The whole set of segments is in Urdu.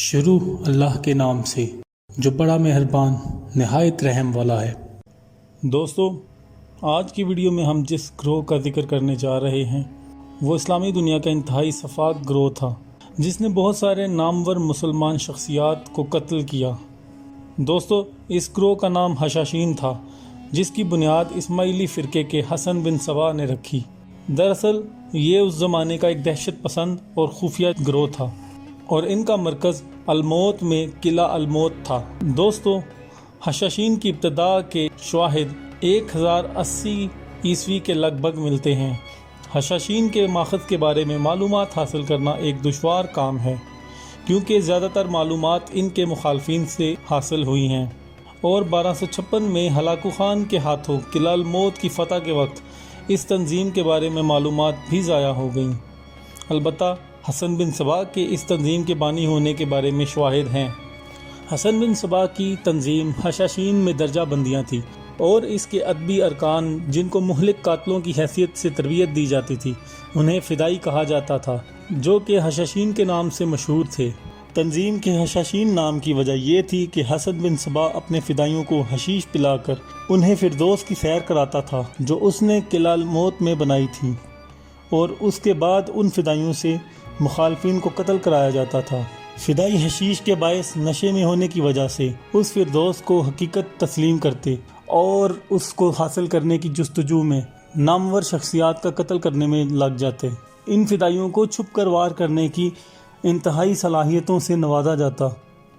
شروع اللہ کے نام سے جو بڑا مہربان نہایت رحم والا ہے۔ دوستو، آج کی ویڈیو میں ہم جس گروہ کا ذکر کرنے جا رہے ہیں وہ اسلامی دنیا کا انتہائی شفاق گروہ تھا جس نے بہت سارے نامور مسلمان شخصیات کو قتل کیا۔ دوستو، اس گروہ کا نام حشاشین تھا جس کی بنیاد اسماعیلی فرقے کے حسن بن صبا نے رکھی۔ دراصل یہ اس زمانے کا ایک دہشت پسند اور خفیہ گروہ تھا اور ان کا مرکز الموت میں قلعہ الموت تھا۔ دوستو، حشاشین کی ابتدا کے شواہد 1080 عیسوی کے لگ بھگ ملتے ہیں۔ حشاشین کے ماخذ کے بارے میں معلومات حاصل کرنا ایک دشوار کام ہے کیونکہ زیادہ تر معلومات ان کے مخالفین سے حاصل ہوئی ہیں، اور 1256 میں ہلاکو خان کے ہاتھوں قلعہ الموت کی فتح کے وقت اس تنظیم کے بارے میں معلومات بھی ضائع ہو گئیں۔ البتہ حسن بن صبا کے اس تنظیم کے بانی ہونے کے بارے میں شواہد ہیں۔ حسن بن صبا کی تنظیم حشاشین میں درجہ بندیاں تھیں اور اس کے ادبی ارکان جن کو مہلک قاتلوں کی حیثیت سے تربیت دی جاتی تھی انہیں فدائی کہا جاتا تھا، جو کہ حشاشین کے نام سے مشہور تھے۔ تنظیم کے حشاشین نام کی وجہ یہ تھی کہ حسن بن صبا اپنے فدائیوں کو حشیش پلا کر انہیں فردوس کی سیر کراتا تھا جو اس نے قلعہ الموت میں بنائی تھی، اور اس کے بعد ان فدائیوں سے مخالفین کو قتل کرایا جاتا تھا۔ فدائی حشیش کے باعث نشے میں ہونے کی وجہ سے اس فردوس کو حقیقت تسلیم کرتے اور اس کو حاصل کرنے کی جستجو میں نامور شخصیات کا قتل کرنے میں لگ جاتے۔ ان فدائیوں کو چھپ کر وار کرنے کی انتہائی صلاحیتوں سے نوازا جاتا۔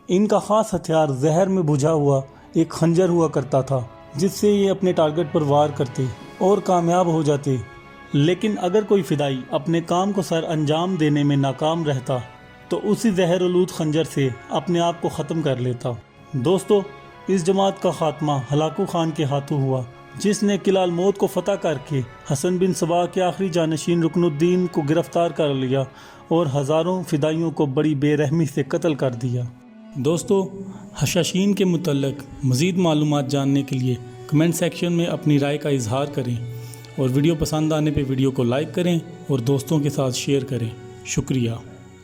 ان کا خاص ہتھیار زہر میں بجھا ہوا ایک خنجر ہوا کرتا تھا جس سے یہ اپنے ٹارگٹ پر وار کرتے اور کامیاب ہو جاتے، لیکن اگر کوئی فدائی اپنے کام کو سر انجام دینے میں ناکام رہتا تو اسی زہر آلود خنجر سے اپنے آپ کو ختم کر لیتا۔ دوستو، اس جماعت کا خاتمہ ہلاکو خان کے ہاتھوں ہوا جس نے قلعہ الموت کو فتح کر کے حسن بن صبا کے آخری جانشین رکن الدین کو گرفتار کر لیا اور ہزاروں فدائیوں کو بڑی بے رحمی سے قتل کر دیا۔ دوستو، حشاشین کے متعلق مزید معلومات جاننے کے لیے کمنٹ سیکشن میں اپنی رائے کا اظہار کریں، اور ویڈیو پسند آنے پہ ویڈیو کو لائک کریں اور دوستوں کے ساتھ شیئر کریں۔ شکریہ۔